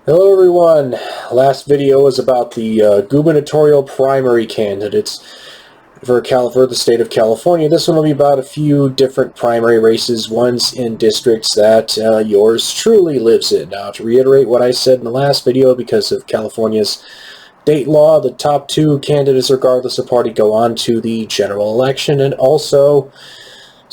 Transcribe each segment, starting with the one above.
Hello everyone. Last video was about the gubernatorial primary candidates for the state of California. This one will be about a few different primary races, ones in districts that yours truly lives in. Now, to reiterate what I said in the last video, because of California's state law, the top two candidates, regardless of party, go on to the general election, and also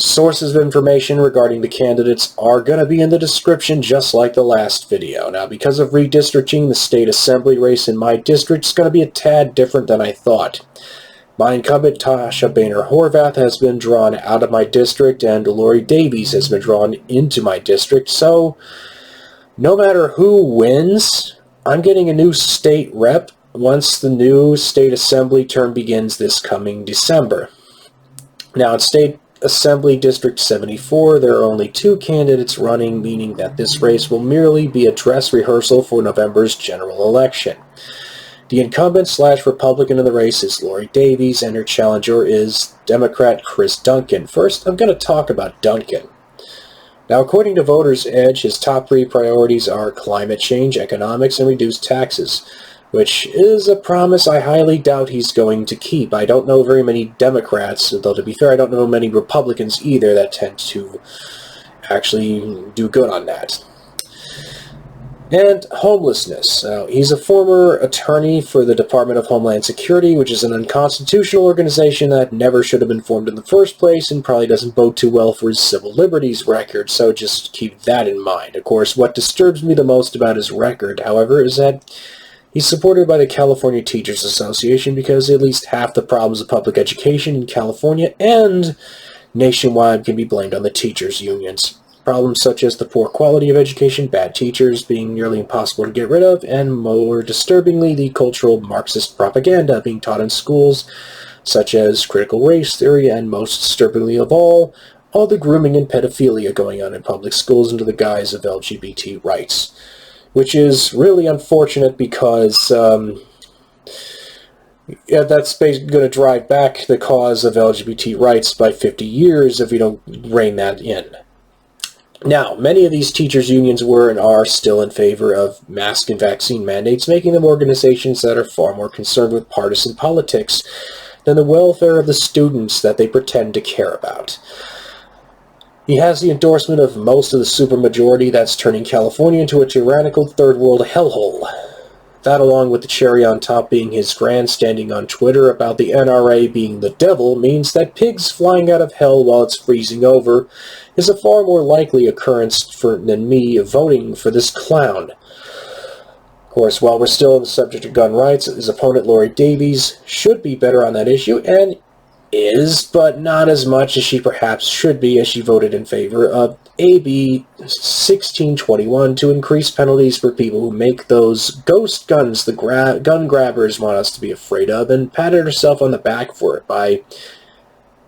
sources of information regarding the candidates are going to be in the description, just like the last video. Now, because of redistricting, the state assembly race in my district is going to be a tad different than I thought. My incumbent, Tasha Boehner-Horvath, has been drawn out of my district, and Laurie Davies has been drawn into my district, so no matter who wins, I'm getting a new state rep once the new state assembly term begins this coming December. Now, in State Assembly District 74, there are only two candidates running, meaning that this race will merely be a dress rehearsal for November's general election. The incumbent/Republican in the race is Laurie Davies, and her challenger is Democrat Chris Duncan. First, I'm going to talk about Duncan. Now, according to Voters Edge, his top three priorities are climate change, economics, and reduced taxes, which is a promise I highly doubt he's going to keep. I don't know very many Democrats, though to be fair, I don't know many Republicans either that tend to actually do good on that. And homelessness. He's a former attorney for the Department of Homeland Security, which is an unconstitutional organization that never should have been formed in the first place and probably doesn't bode too well for his civil liberties record, so just keep that in mind. Of course, what disturbs me the most about his record, however, is that he's supported by the California Teachers Association because at least half the problems of public education in California and nationwide can be blamed on the teachers' unions. Problems such as the poor quality of education, bad teachers being nearly impossible to get rid of, and more disturbingly, the cultural Marxist propaganda being taught in schools, such as critical race theory, and most disturbingly of all the grooming and pedophilia going on in public schools under the guise of LGBT rights. Which is really unfortunate because that's basically going to drive back the cause of LGBT rights by 50 years if we don't rein that in. Now, many of these teachers' unions were and are still in favor of mask and vaccine mandates, making them organizations that are far more concerned with partisan politics than the welfare of the students that they pretend to care about. He has the endorsement of most of the supermajority that's turning California into a tyrannical third-world hellhole. That, along with the cherry on top being his grandstanding on Twitter about the NRA being the devil, means that pigs flying out of hell while it's freezing over is a far more likely occurrence than me voting for this clown. Of course, while we're still on the subject of gun rights, his opponent Laurie Davies should be better on that issue, and is, but not as much as she perhaps should be, as she voted in favor of AB 1621 to increase penalties for people who make those ghost guns the gun grabbers want us to be afraid of, and patted herself on the back for it by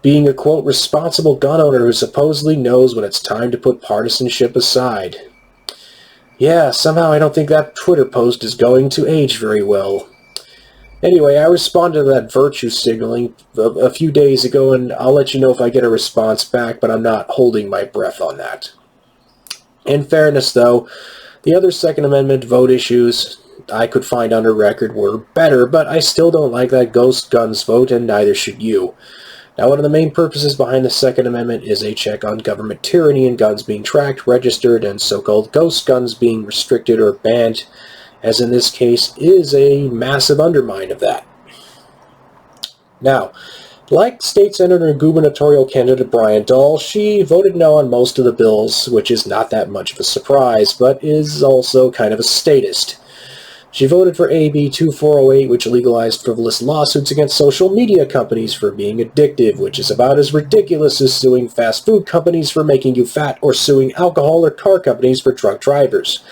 being a, quote, responsible gun owner who supposedly knows when it's time to put partisanship aside. Yeah, somehow I don't think that Twitter post is going to age very well. Anyway, I responded to that virtue signaling a few days ago, and I'll let you know if I get a response back, but I'm not holding my breath on that. In fairness, though, the other Second Amendment vote issues I could find on her record were better, but I still don't like that ghost guns vote, and neither should you. Now, one of the main purposes behind the Second Amendment is a check on government tyranny and guns being tracked, registered, and so-called ghost guns being restricted or banned, as in this case, is a massive undermine of that. Now, like State Senator and gubernatorial candidate Brian Dahl, she voted no on most of the bills, which is not that much of a surprise, but is also kind of a statist. She voted for AB 2408, which legalized frivolous lawsuits against social media companies for being addictive, which is about as ridiculous as suing fast food companies for making you fat or suing alcohol or car companies for drunk drivers.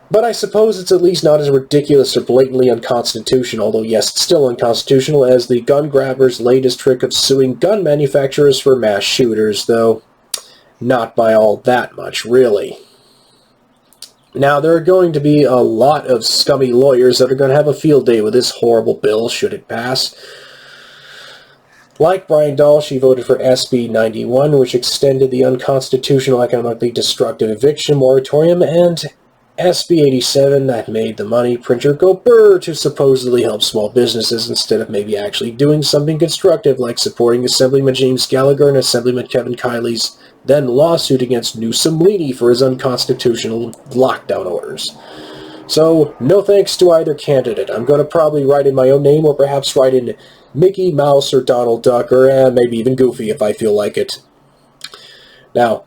But I suppose it's at least not as ridiculous or blatantly unconstitutional, although yes, it's still unconstitutional, as the gun grabber's latest trick of suing gun manufacturers for mass shooters, though not by all that much, really. Now, there are going to be a lot of scummy lawyers that are going to have a field day with this horrible bill, should it pass. Like Brian Dahl, she voted for SB 91, which extended the unconstitutional economically destructive eviction moratorium and SB 87 that made the money printer go brr to supposedly help small businesses instead of maybe actually doing something constructive like supporting Assemblyman James Gallagher and Assemblyman Kevin Kiley's then lawsuit against Newsom-Leedy for his unconstitutional lockdown orders. So, no thanks to either candidate. I'm going to probably write in my own name or perhaps write in Mickey Mouse or Donald Duck or maybe even Goofy if I feel like it. Now,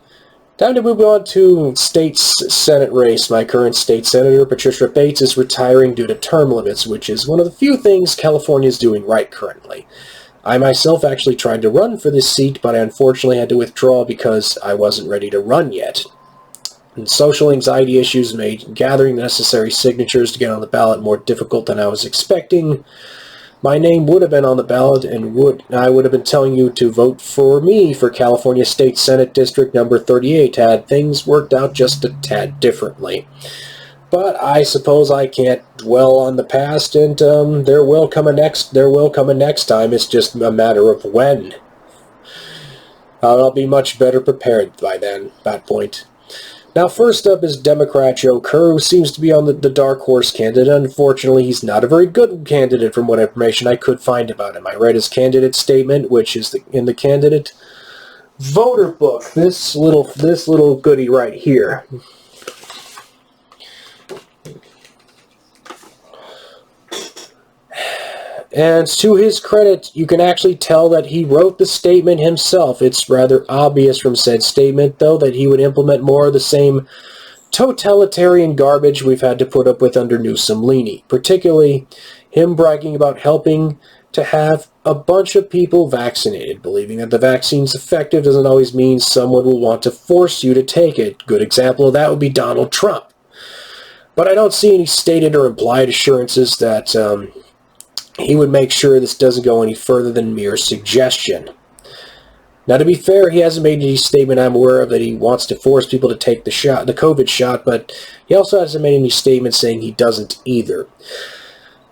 time to move on to state Senate race. My current state senator, Patricia Bates, is retiring due to term limits, which is one of the few things California is doing right currently. I myself actually tried to run for this seat, but I unfortunately had to withdraw because I wasn't ready to run yet. And social anxiety issues made gathering the necessary signatures to get on the ballot more difficult than I was expecting. My name would have been on the ballot, and I would have been telling you to vote for me for California State Senate District number 38 had things worked out just a tad differently. But I suppose I can't dwell on the past, and there will come a next time. It's just a matter of when. I'll be much better prepared by then, that point. Now, first up is Democrat Joe Kerr, who seems to be on the dark horse candidate. Unfortunately, he's not a very good candidate from what information I could find about him. I read his candidate statement, which is in the candidate voter book. This little goodie right here. And to his credit, you can actually tell that he wrote the statement himself. It's rather obvious from said statement, though, that he would implement more of the same totalitarian garbage we've had to put up with under Newsom-Leedy, particularly him bragging about helping to have a bunch of people vaccinated. Believing that the vaccine's effective doesn't always mean someone will want to force you to take it. Good example of that would be Donald Trump. But I don't see any stated or implied assurances that he would make sure this doesn't go any further than mere suggestion. Now, to be fair, he hasn't made any statement I'm aware of that he wants to force people to take the COVID shot, but he also hasn't made any statement saying he doesn't either.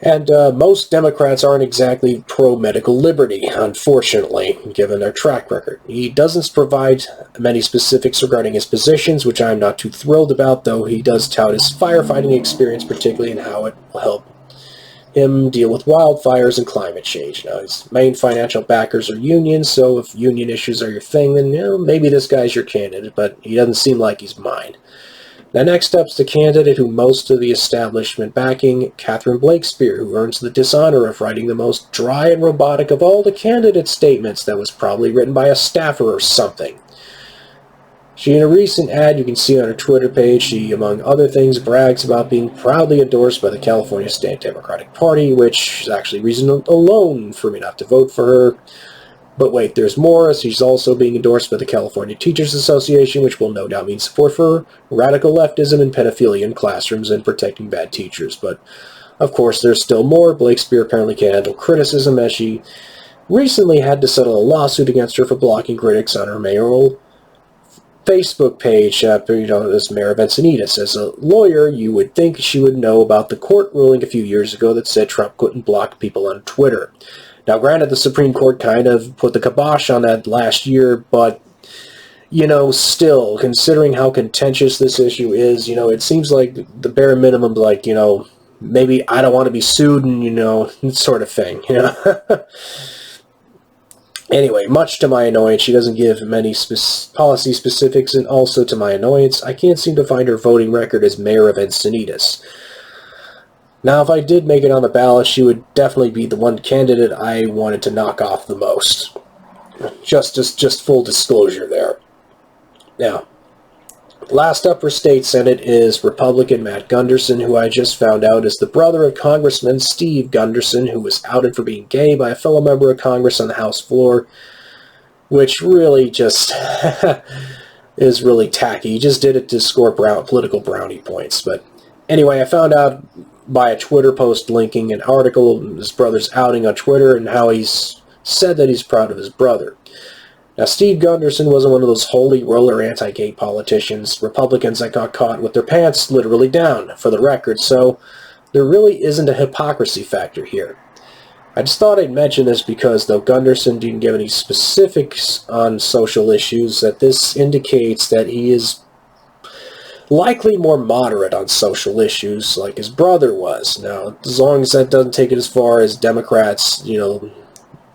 And most Democrats aren't exactly pro-medical liberty, unfortunately, given their track record. He doesn't provide many specifics regarding his positions, which I'm not too thrilled about, though he does tout his firefighting experience, particularly in how it will help him deal with wildfires and climate change. Now, his main financial backers are unions, so if union issues are your thing, then maybe this guy's your candidate, but he doesn't seem like he's mine. Now, next up's the candidate who most of the establishment backing, Catherine Blakespear, who earns the dishonor of writing the most dry and robotic of all the candidate statements that was probably written by a staffer or something. She, in a recent ad you can see on her Twitter page, she, among other things, brags about being proudly endorsed by the California State Democratic Party, which is actually reason alone for me not to vote for her. But wait, there's more. She's also being endorsed by the California Teachers Association, which will no doubt mean support for radical leftism and pedophilia in classrooms and protecting bad teachers. But, of course, there's still more. Blakespear apparently can't handle criticism, as she recently had to settle a lawsuit against her for blocking critics on her mayoral Facebook page, as Mayor of Encinitas. As a lawyer, you would think she would know about the court ruling a few years ago that said Trump couldn't block people on Twitter. Now, granted, the Supreme Court kind of put the kibosh on that last year, but, still, considering how contentious this issue is, it seems like the bare minimum, maybe I don't want to be sued and, sort of thing, Anyway, much to my annoyance, she doesn't give many policy specifics, and also to my annoyance, I can't seem to find her voting record as mayor of Encinitas. Now, if I did make it on the ballot, she would definitely be the one candidate I wanted to knock off the most. Just full disclosure there. Now, last up for state senate is Republican Matt Gunderson, who I just found out is the brother of Congressman Steve Gunderson, who was outed for being gay by a fellow member of Congress on the House floor, which really just is really tacky. He just did it to score political brownie points. But anyway, I found out by a Twitter post linking an article of his brother's outing on Twitter and how he's said that he's proud of his brother. Now, Steve Gunderson wasn't one of those holy roller anti-gay politicians, Republicans that got caught with their pants literally down, for the record, so there really isn't a hypocrisy factor here. I just thought I'd mention this because, though Gunderson didn't give any specifics on social issues, that this indicates that he is likely more moderate on social issues like his brother was. Now, as long as that doesn't take it as far as Democrats,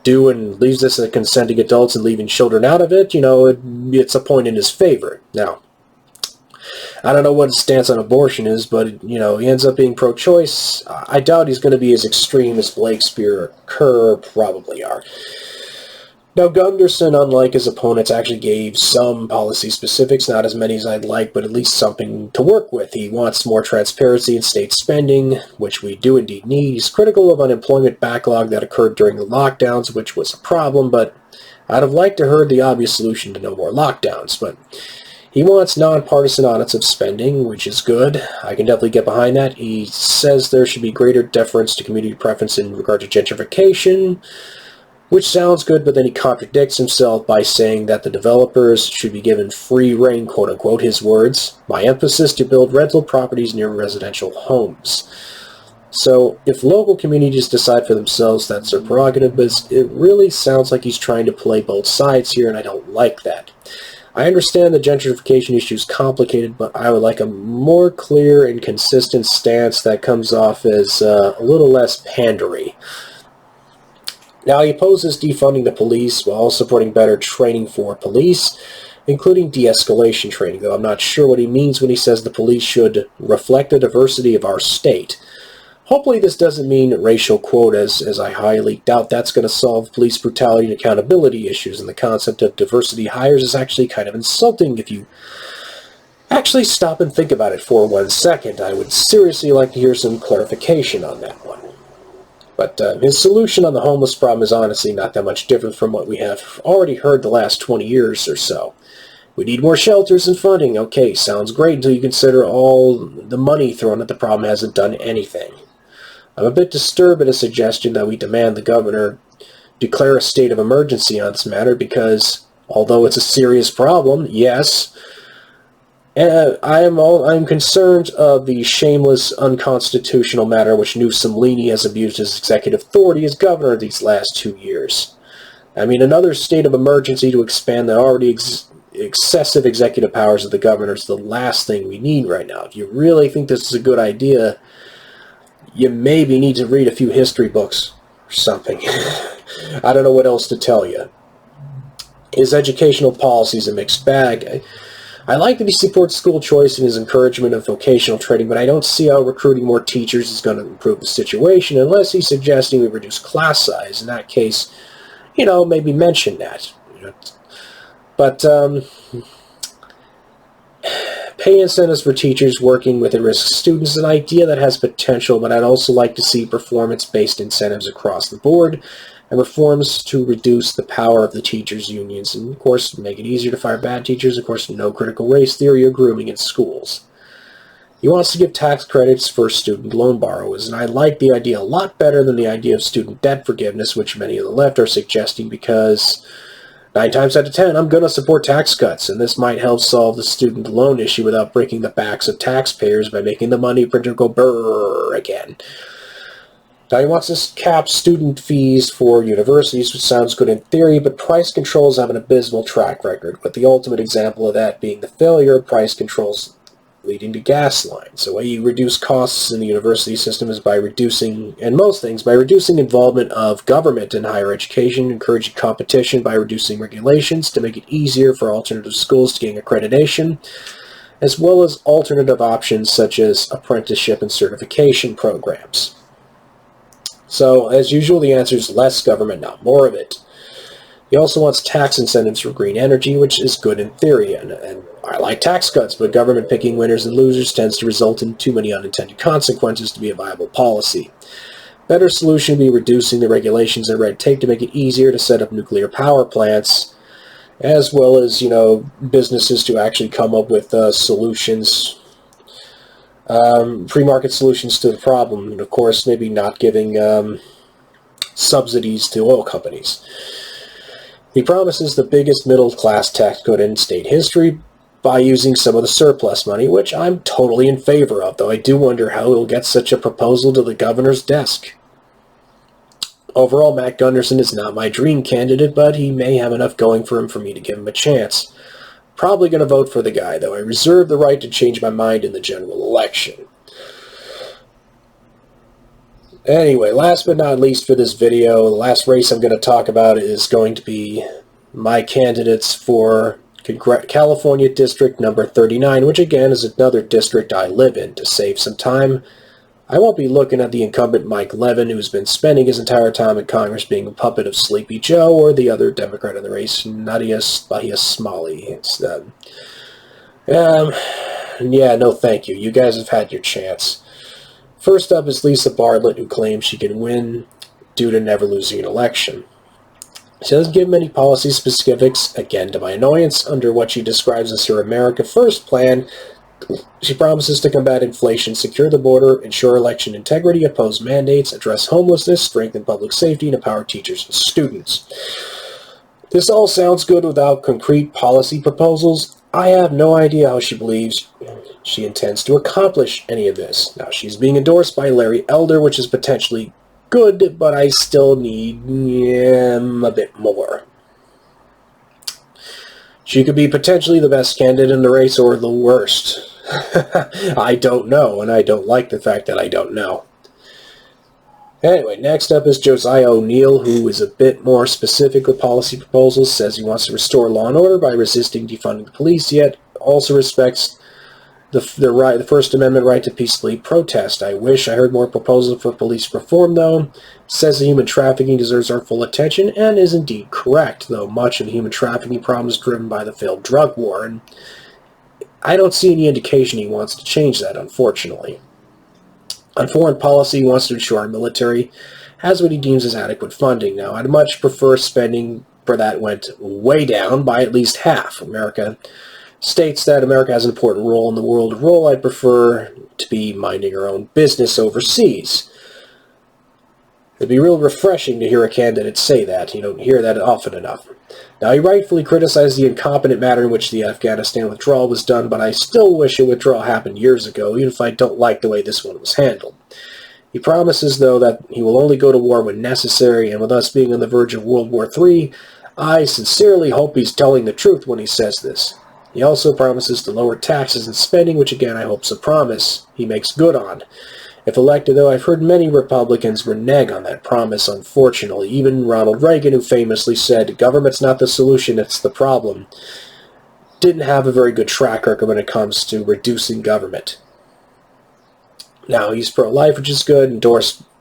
do and leaves this to consenting adults and leaving children out of it, it's a point in his favor. Now, I don't know what his stance on abortion is, but, he ends up being pro-choice. I doubt he's going to be as extreme as Blakespear or Kerr probably are. Now, Gunderson, unlike his opponents, actually gave some policy specifics, not as many as I'd like, but at least something to work with. He wants more transparency in state spending, which we do indeed need. He's critical of unemployment backlog that occurred during the lockdowns, which was a problem, but I'd have liked to heard the obvious solution to no more lockdowns. But he wants nonpartisan audits of spending, which is good. I can definitely get behind that. He says there should be greater deference to community preference in regard to gentrification, which sounds good, but then he contradicts himself by saying that the developers should be given free rein, quote-unquote, his words, my emphasis to build rental properties near residential homes. So if local communities decide for themselves, that's their prerogative, but it really sounds like he's trying to play both sides here, and I don't like that. I understand the gentrification issue is complicated, but I would like a more clear and consistent stance that comes off as a little less pandery. Now, he opposes defunding the police while supporting better training for police, including de-escalation training, though I'm not sure what he means when he says the police should reflect the diversity of our state. Hopefully this doesn't mean racial quotas, as I highly doubt that's going to solve police brutality and accountability issues, and the concept of diversity hires is actually kind of insulting if you actually stop and think about it for 1 second. I would seriously like to hear some clarification on that one. But his solution on the homeless problem is honestly not that much different from what we have already heard the last 20 years or so. We need more shelters and funding. Okay, sounds great until you consider all the money thrown at the problem hasn't done anything. I'm a bit disturbed at a suggestion that we demand the governor declare a state of emergency on this matter because, although it's a serious problem, yes, I'm concerned of the shameless, unconstitutional matter which Newsom Leaney has abused his executive authority as governor these last 2 years. I mean, another state of emergency to expand the already excessive executive powers of the governor is the last thing we need right now. If you really think this is a good idea, you maybe need to read a few history books or something. I don't know what else to tell you. His educational policy is a mixed bag. I like that he supports school choice and his encouragement of vocational training, but I don't see how recruiting more teachers is going to improve the situation unless he's suggesting we reduce class size. In that case, maybe mention that. But pay incentives for teachers working with at-risk students is an idea that has potential, but I'd also like to see performance-based incentives across the board and reforms to reduce the power of the teachers' unions and, of course, make it easier to fire bad teachers. Of course, no critical race theory or grooming in schools. He wants to give tax credits for student loan borrowers, and I like the idea a lot better than the idea of student debt forgiveness, which many of the left are suggesting, because 9 times out of 10, I'm going to support tax cuts, and this might help solve the student loan issue without breaking the backs of taxpayers by making the money printer go brrrr again. Now, he wants to cap student fees for universities, which sounds good in theory, but price controls have an abysmal track record, with the ultimate example of that being the failure of price controls leading to gas lines. The way you reduce costs in the university system is by reducing, and most things, by reducing involvement of government in higher education, encouraging competition by reducing regulations to make it easier for alternative schools to gain accreditation, as well as alternative options such as apprenticeship and certification programs. So, as usual, the answer is less government, not more of it. He also wants tax incentives for green energy, which is good in theory, and I like tax cuts, but government picking winners and losers tends to result in too many unintended consequences to be a viable policy. Better solution would be reducing the regulations and red tape to make it easier to set up nuclear power plants, as well as, businesses to actually come up with solutions, pre-market solutions to the problem, and of course maybe not giving subsidies to oil companies. He promises the biggest middle-class tax cut in state history by using some of the surplus money, which I'm totally in favor of, though I do wonder how he'll get such a proposal to the governor's desk. Overall, Matt Gunderson is not my dream candidate, but he may have enough going for him for me to give him a chance. Probably going to vote for the guy, though. I reserve the right to change my mind in the general election. Anyway, last but not least for this video, the last race I'm going to talk about is going to be my candidates for California District number 39, which again is another district I live in. To save some time, I won't be looking at the incumbent Mike Levin, who's been spending his entire time in Congress being a puppet of Sleepy Joe, or the other Democrat in the race, Nadia Smalley. Yeah, no thank you. You guys have had your chance. First up is Lisa Bartlett, who claims she can win due to never losing an election. She doesn't give many policy specifics, again to my annoyance. Under what she describes as her America First plan, she promises to combat inflation, secure the border, ensure election integrity, oppose mandates, address homelessness, strengthen public safety, and empower teachers and students. This all sounds good without concrete policy proposals. I have no idea how she believes she intends to accomplish any of this. Now, she's being endorsed by Larry Elder, which is potentially good, but I still need a bit more. She could be potentially the best candidate in the race or the worst. I don't know, and I don't like the fact that I don't know. Anyway, next up is Josiah O Neil, who is a bit more specific with policy proposals, says he wants to restore law and order by resisting defunding the police, yet also respects the First Amendment right to peacefully protest. I wish I heard more proposals for police reform, though. Says that human trafficking deserves our full attention, and is indeed correct, though much of the human trafficking problem is driven by the failed drug war, and I don't see any indication he wants to change that, unfortunately. On foreign policy, he wants to ensure our military has what he deems as adequate funding. Now, I'd much prefer spending for that went way down by at least half. America states that America has an important role in the world role. I'd prefer to be minding our own business overseas. It'd be real refreshing to hear a candidate say that. You don't hear that often enough. Now, he rightfully criticized the incompetent manner in which the Afghanistan withdrawal was done, but I still wish a withdrawal happened years ago, even if I don't like the way this one was handled. He promises, though, that he will only go to war when necessary, and with us being on the verge of World War III, I sincerely hope he's telling the truth when he says this. He also promises to lower taxes and spending, which again I hope's a promise he makes good on. If elected, though, I've heard many Republicans renege on that promise, unfortunately. Even Ronald Reagan, who famously said, "Government's not the solution, it's the problem," didn't have a very good track record when it comes to reducing government. Now, he's pro-life, which is good,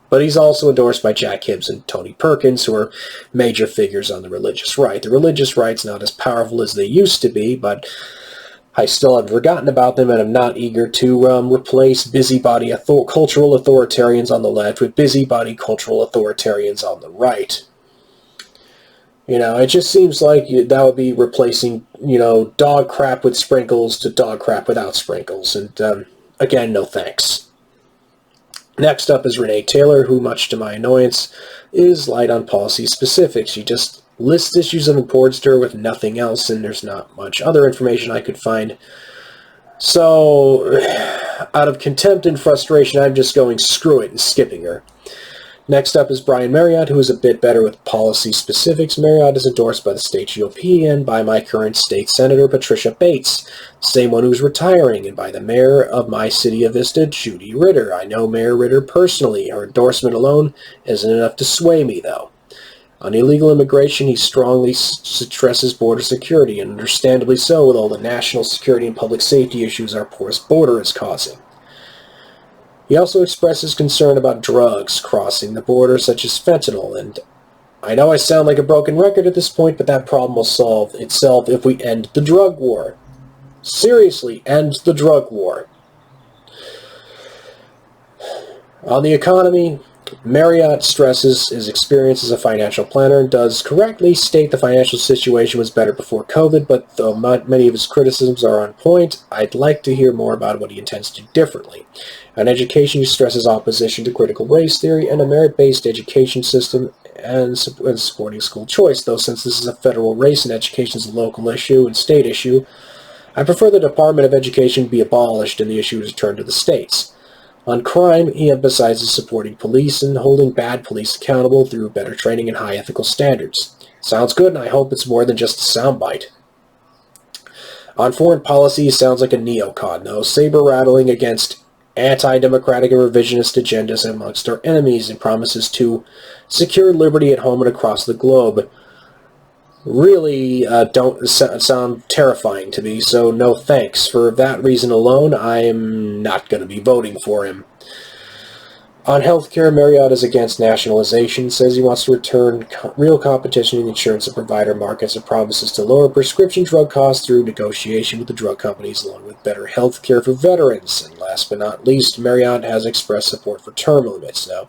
but he's also endorsed by Jack Hibbs and Tony Perkins, who are major figures on the religious right. The religious right's not as powerful as they used to be, but I still haven't forgotten about them, and I'm not eager to replace busybody cultural authoritarians on the left with busybody cultural authoritarians on the right. You know, it just seems like that would be replacing, dog crap with sprinkles to dog crap without sprinkles. And, again, no thanks. Next up is Renee Taylor, who, much to my annoyance, is light on policy specifics. She just lists issues of importance to her with nothing else, and there's not much other information I could find. So, out of contempt and frustration, I'm just going screw it and skipping her. Next up is Brian Maryott, who is a bit better with policy specifics. Maryott is endorsed by the state GOP and by my current state senator, Patricia Bates, the same one who's retiring, and by the mayor of my city of Vista, Judy Ritter. I know Mayor Ritter personally. Her endorsement alone isn't enough to sway me, though. On illegal immigration, he strongly stresses border security, and understandably so, with all the national security and public safety issues our porous border is causing. He also expresses concern about drugs crossing the border, such as fentanyl, and I know I sound like a broken record at this point, but that problem will solve itself if we end the drug war. Seriously, end the drug war. On the economy, Maryott stresses his experience as a financial planner and does correctly state the financial situation was better before COVID, but though many of his criticisms are on point, I'd like to hear more about what he intends to do differently. On education, he stresses opposition to critical race theory and a merit-based education system and supporting school choice, though since this is a federal race and education is a local issue and state issue, I prefer the Department of Education be abolished and the issue returned to the states. On crime, he emphasizes supporting police and holding bad police accountable through better training and high ethical standards. Sounds good, and I hope it's more than just a soundbite. On foreign policy, he sounds like a neocon, though, saber-rattling against anti-democratic and revisionist agendas amongst our enemies and promises to secure liberty at home and across the globe. Really don't sound terrifying to me, so no thanks. For that reason alone, I am not going to be voting for him. On healthcare, Maryott is against nationalization, says he wants to return real competition in the insurance and provider markets and promises to lower prescription drug costs through negotiation with the drug companies, along with better healthcare for veterans. And last but not least, Maryott has expressed support for term limits. Now,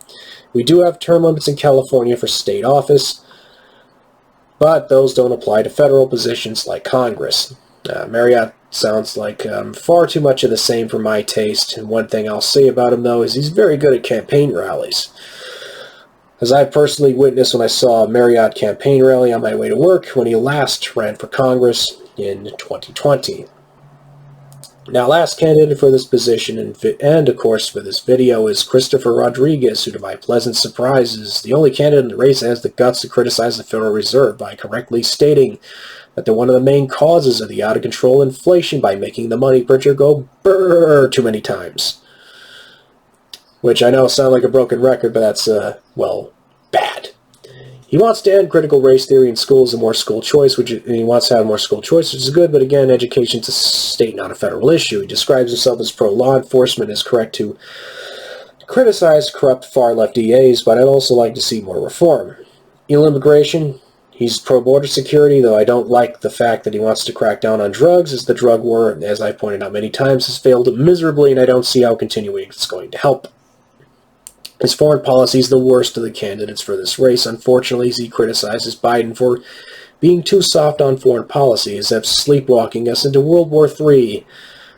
we do have term limits in California for state office, but those don't apply to federal positions like Congress. Maryott sounds like far too much of the same for my taste, and one thing I'll say about him, though, is he's very good at campaign rallies. As I personally witnessed when I saw a Maryott campaign rally on my way to work when he last ran for Congress in 2020. Now, last candidate for this position, and of course for this video, is Christopher Rodriguez, who, to my pleasant surprise, is the only candidate in the race that has the guts to criticize the Federal Reserve by correctly stating that they're one of the main causes of the out-of-control inflation by making the money printer go brrr too many times. Which I know sounds like a broken record, but that's, well, bad. He wants to end critical race theory in schools and more school choice, and he wants to have more school choice, which is good, but again, education's a state, not a federal issue. He describes himself as pro-law enforcement, and is correct to criticize corrupt far-left DAs, but I'd also like to see more reform. Illegal immigration. He's pro-border security, though I don't like the fact that he wants to crack down on drugs, as the drug war, as I pointed out many times, has failed miserably, and I don't see how continuing it's going to help. His foreign policy is the worst of the candidates for this race. Unfortunately, he criticizes Biden for being too soft on foreign policy, as if sleepwalking us into World War III,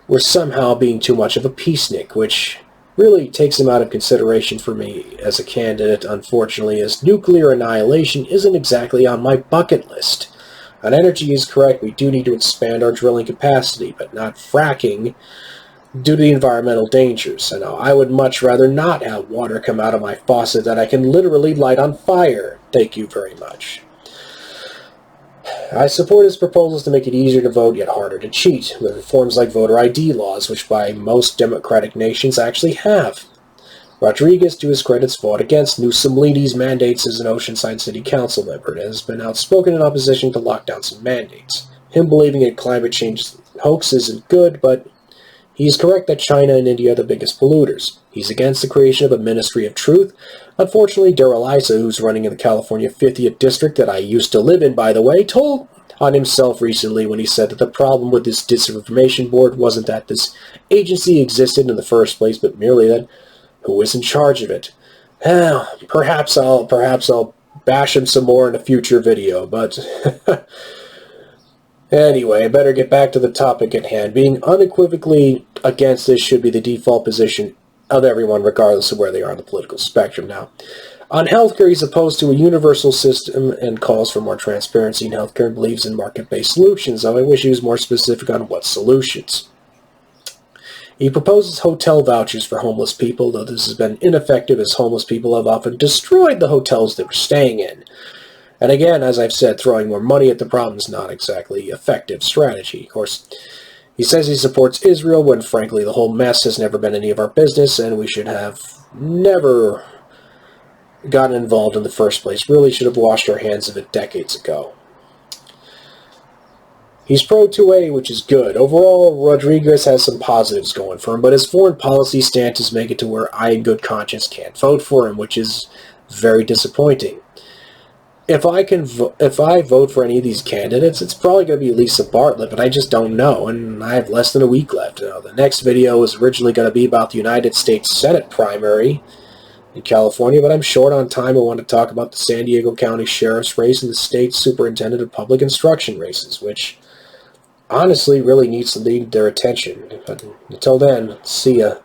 or somehow being too much of a peacenik, which really takes him out of consideration for me as a candidate, unfortunately, as nuclear annihilation isn't exactly on my bucket list. On energy is correct, we do need to expand our drilling capacity, but not fracking due to the environmental dangers. I know I would much rather not have water come out of my faucet that I can literally light on fire. Thank you very much. I support his proposals to make it easier to vote yet harder to cheat, with reforms like voter ID laws, which by most democratic nations actually have. Rodriguez, to his credit, fought against Newsom-Leedy's mandates as an Oceanside City Council member and has been outspoken in opposition to lockdowns and mandates. Him believing in climate change hoax isn't good, but he's correct that China and India are the biggest polluters. He's against the creation of a Ministry of Truth. Unfortunately, Darrell Issa, who's running in the California 50th District that I used to live in, by the way, told on himself recently when he said that the problem with this disinformation board wasn't that this agency existed in the first place, but merely that who is in charge of it. Perhaps I'll bash him some more in a future video, but anyway, I better get back to the topic at hand. Being unequivocally against this should be the default position of everyone, regardless of where they are on the political spectrum. Now, on healthcare, he's opposed to a universal system and calls for more transparency in healthcare and believes in market-based solutions, though I wish he was more specific on what solutions. He proposes hotel vouchers for homeless people, though this has been ineffective as homeless people have often destroyed the hotels they were staying in. And again, as I've said, throwing more money at the problem is not exactly effective strategy. Of course, he says he supports Israel when, frankly, the whole mess has never been any of our business, and we should have never gotten involved in the first place. Really should have washed our hands of it decades ago. He's pro-2A, which is good. Overall, Rodriguez has some positives going for him, but his foreign policy stances make it to where I, in good conscience, can't vote for him, which is very disappointing. If I vote for any of these candidates, it's probably going to be Lisa Bartlett, but I just don't know, and I have less than a week left. Now, the next video was originally going to be about the United States Senate primary in California, but I'm short on time. I want to talk about the San Diego County Sheriff's race and the State Superintendent of Public Instruction races, which honestly really needs to need their attention. But until then, see ya.